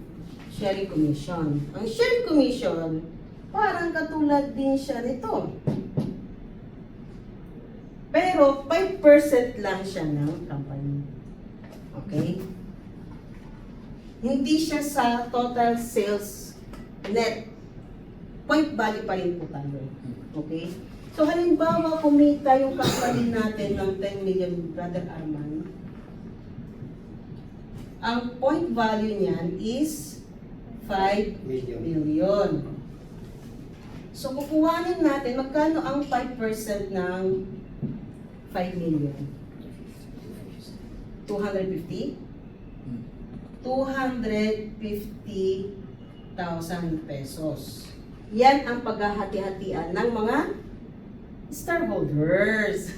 sharing commission. Ang sharing commission, parang katulad din siya nito. Pero 5% lang siya ng company. Okay? Hindi siya sa total sales net. Point value pa rin po tayo. Okay? So halimbawa, kumita yung company natin ng 10 million, Brother Arman, ang point value niyan is 5 Million. million. So kukuhanin natin, magkano ang 5% ng 5 million? 250? 250,000 pesos. Yan ang paghahati-hatian ng mga shareholders.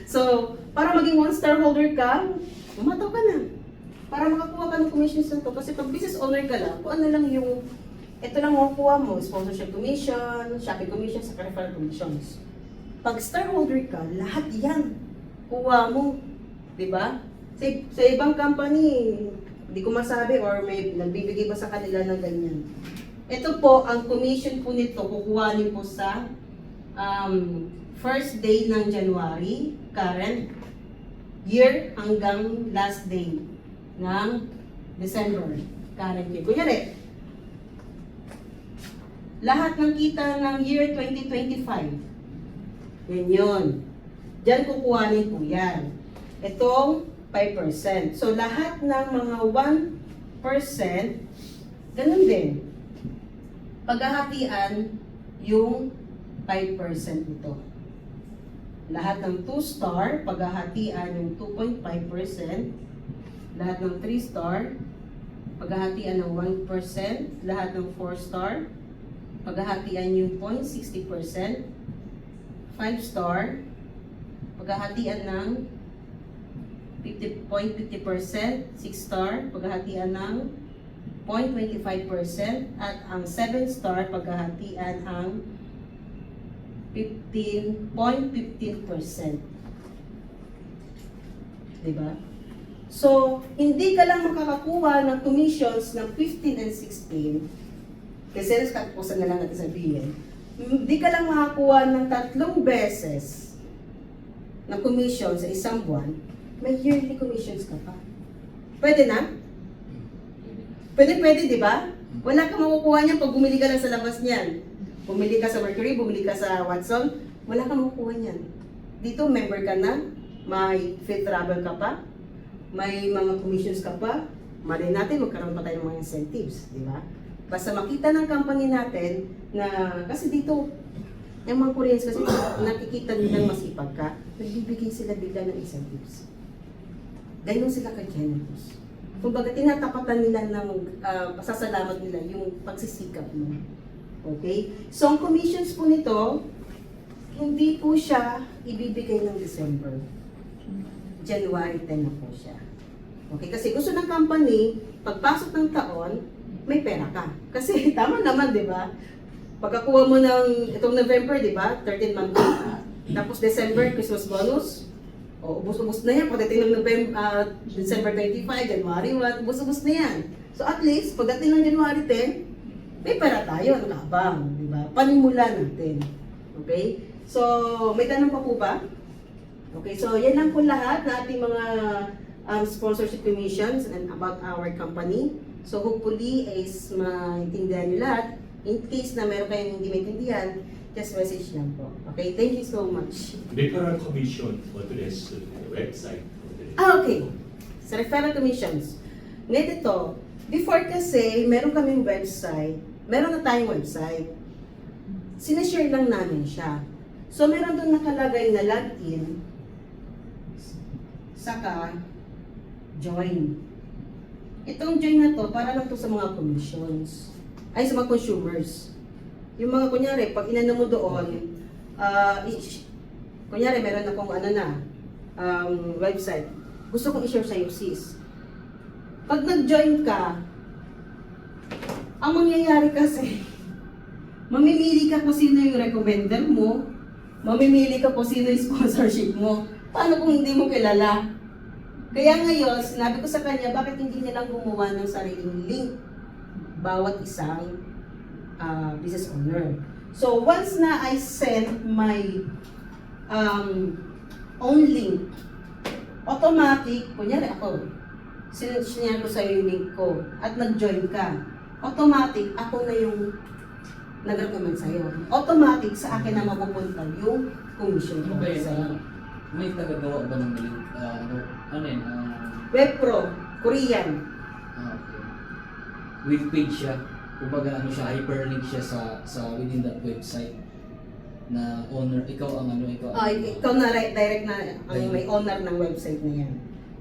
So, para maging one shareholder ka, umataw ka na. Para makakuha ka ng commissions na to. Kasi pag business owner ka lang, kung ano lang yung, ito lang makukuha mo, sponsorship commission, shopping commission, sa referral commissions. Pag shareholder ka, lahat yan, kuha mo. Diba? Sa ibang company, hindi ko masabi or may nagbibigay ba sa kanila ng ganyan. Ito po, ang commission po nito, kukuhanin po sa first day ng January, current year, hanggang last day ng December, current year. Kunyari, lahat ng kita ng year 2025, yan yun. Diyan kukuhanin po yan. Itong 5%. So, lahat ng mga 1%, ganun din. Paghahatian yung 5% nito. Lahat ng 2 star, paghahatian yung 2.5%. Lahat ng 3 star, paghahatian ng 1%. Lahat ng 4 star, paghahatian yung 0.60%. 5 star, paghahatian ng 0.50%, 6 star, paghahatian ng 0.25%, at ang 7 star, paghahatian ang 0.15%. Diba? So, hindi ka lang makakakuha ng commissions ng 15 and 16, kasi katapusan na lang natin sabihin, hindi ka lang makakuha ng 3 beses ng commission sa isang buwan, may yearly commissions ka pa. Pwede na? Pwede, di ba? Wala kang makukuha niyan pag bumili ka lang sa labas niyan. Bumili ka sa Mercury, bumili ka sa Watson, wala kang makukuha niyan. Dito, member ka na, may free travel ka pa, may mga commissions ka pa, malay natin, magkaroon pa tayo ng mga incentives, di ba? Basta makita ng company natin na, kasi dito, yung mga Koreans kasi nakikita nilang masipag ka, nagbibigay sila bigla ng incentives. Ganyan sila ka-generous. Kumbaga, tinatapatan nila ng pasasalamat nila yung pagsisikap mo. Okay? So, ang commissions po nito, hindi po siya ibibigay ng December. January 10 na po siya. Okay? Kasi gusto ng company, pagpasok ng taon, may pera ka. Kasi tama naman, di ba? Pagkakuha mo ng itong November, di ba? 13 month. Tapos December, Christmas bonus. O, ubus-ubus na yan. Pagdating ng December 25, January 1, ubus-ubus na yan. So at least, pagdating ng January 10, may pera tayo, nakabang, di ba? Panimula natin. Okay? So, may tanong pa po ba? Okay, so yan lang po lahat na ating mga sponsorship commissions and about our company. So hopefully is maintindihan nyo lahat. In case na meron kayong hindi maintindihan, just message lang po. Okay, thank you so much. Referral commission address website. Okay. Sa referral commissions. Ngayon ito, before kasi, meron kaming website. Meron na tayong website. Sinashare lang namin siya. So, meron doon nakalagay na login, saka join. Itong join na to, para lang to sa mga commissions. Ay, sa mga consumers. Yung mga, kunyari, pag inano mo doon, kunyari, meron akong website. Gusto kong i-share sa'yo, sis. Pag nag-join ka, ang mangyayari kasi, mamimili ka kung sino yung recommender mo, mamimili ka kung sino yung sponsorship mo. Paano kung hindi mo kilala? Kaya ngayon, sinabi ko sa kanya, bakit hindi nilang gumawa ng sariling link bawat isang business owner. So, once na I send my own link, automatic, kunyari ako, sinishare ko sa'yo yung link ko, at nag-join ka, automatic, ako na yung nag-recommend sa'yo. Automatic sa akin na mapupunta yung commission ko Okay, sa'yo. may tagagawa ba ng link? Ano yun? Webpro, Korean. Okay. With page siya. Kumbaga ano siya, hyperlink siya sa within that website na owner, ikaw ang ano, ikaw ang Ikaw na direct na ang may owner ng website na yan.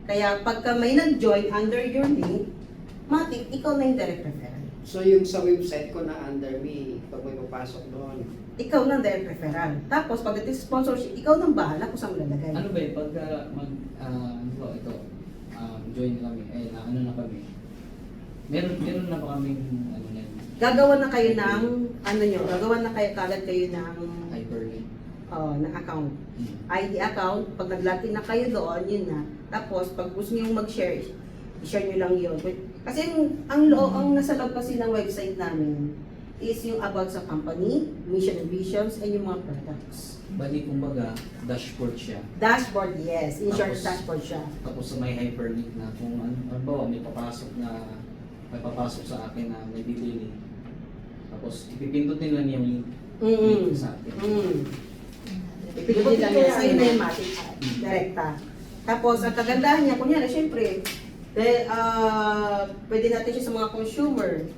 Kaya pagka may nag-join under your link, matik, ikaw na yung direct referral. So yung sa website ko na under me, pag may papasok doon, Ikaw na direct referral. Tapos pag ito sponsorship, ikaw nang bahala kung saan mo lalagay. Ano ba pagka ano ba ito, join kami, ano na kami, meron na ba kaming ano na yun, Gagawa na kayo ng, ano nyo, gagawa na kayo kagad kayo ng, hyperlink? na account. ID account, pag nag-login na kayo doon, yun na. Tapos, pag gusto nyo mag-share, i-share nyo lang yun. Kasi ang nasa loob kasi ng website namin is yung about sa company, mission and visions, and yung mga products. Bali kumbaga, dashboard siya. Dashboard, yes. In short, Tapos- dashboard siya. Tapos sa may hyperlink na kung ano ba, may papasok sa akin na may bibili. Tapos ipipindot nila niya yung link sa akin. Ipipili lang niya sa'yo na yung matik. Direkta. Tapos, ang kagandahan niya, kunyari, syempre, pwede natin siya sa mga consumer.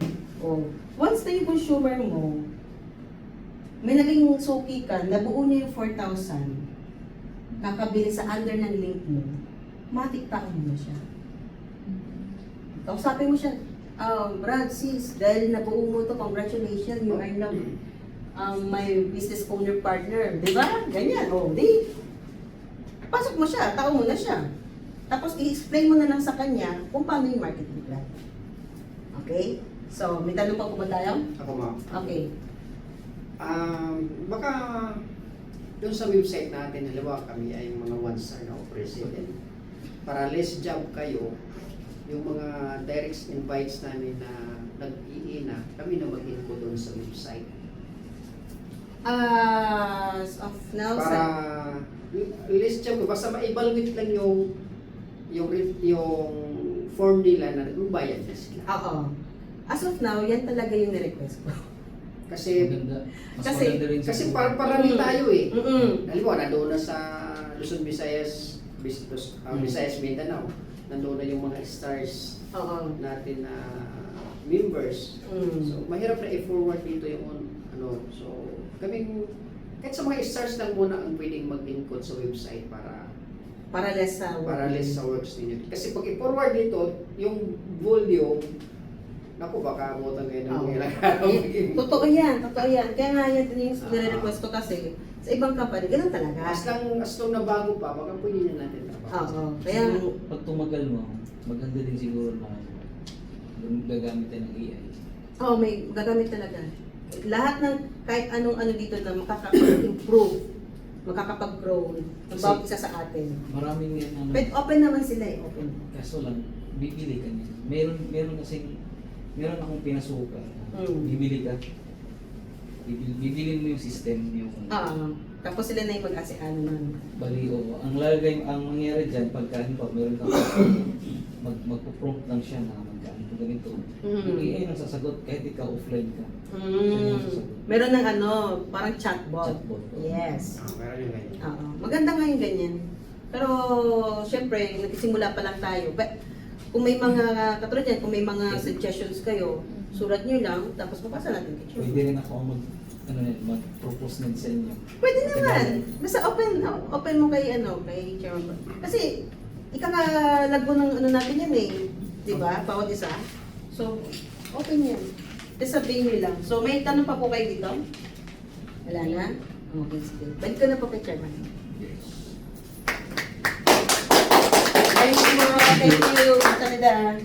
Once na yung consumer mo, may naging suki ka, nabuo niya yung 4,000, nakabili sa under ng link mo, matik taon mo na siya. Kausapin mo siya, Brad, sis, dahil nabuo mo to, congratulations, you are now my business owner partner. Di ba? Ganyan. Pasok mo siya, tao mo na siya. Tapos i-explain mo na lang sa kanya kung paano yung marketing plan. Okay? So, may tanong pa po ba tayo? ako ma. Okay. Baka doon sa website natin, halimbawa kami ay mga one-star na president. Para less job kayo, yung mga direct invites namin na nag-iina, kami na mag-input doon sa website. As of now, Para less job, basta ma-evaluate lang yung form nila na nagbayad na sila. oo. As of now, yan talaga yung nirequest ko. Kasi Maganda. Mas Kasi- maganda rin kasi siguro. parami tayo eh. Mm-mm. Nandoon na sa Luzon, Visayas, Visayas, Mindanao. Nandoon na yung mga stars Oo. natin na members. Mm. So mahirap na i-forward dito yung so kaming kahit sa mga stars lang muna ang pwedeng mag-input sa website Para less sa para less sa works ninyo. Kasi pag i-forward dito, yung volume, naku baka abutan kayo ng Oo. ilang araw. Totoo yan. Kaya nga yan din yung nire-request ko kasi sa ibang company, ganun talaga. As long na bago pa, baka pwede na natin trabaho. Oo. Kaya, Siguro, pag tumagal mo, maganda din siguro na gagamit tayo ng AI. may gagamit talaga. Lahat ng kahit anong ano dito na makakapag-improve, makakapag-grow, ng bawat isa sa atin. Maraming yan ano. But open naman sila eh, open. Kaso lang, bibili ka niya. Meron akong pinasukan. Bibili ka. Bibili mo yung system, yung Tapos sila na yung mag-asiano nun. bali o ang mangyayari dyan pagka meron kang magpo-prompt lang siya na magkano ganito. Yung AI ang sasagot kahit ikaw offline ka. Meron ng parang chatbot. Chatbot. Yes. Meron yung ganyan. Oo. Maganda nga yung ganyan. Pero, syempre, nagsimula pa lang tayo. But, kung may mga, katulad yan, kung may mga suggestions kayo, sulat nyo lang, tapos mapasa natin kay Chairman. Pwede rin ako mag-propose din sa inyo. Pwede naman. Basta open mo kay Chairman. Kasi, ikakalago ng natin yan eh. Di ba? Bawat isa. So, open yan. Just sabihin nyo lang. So, may tanong pa po kayo dito? Wala na? Okay, sige. Balik ko na po kay Chairman. Yes. Thank you. Thank you. Thank you.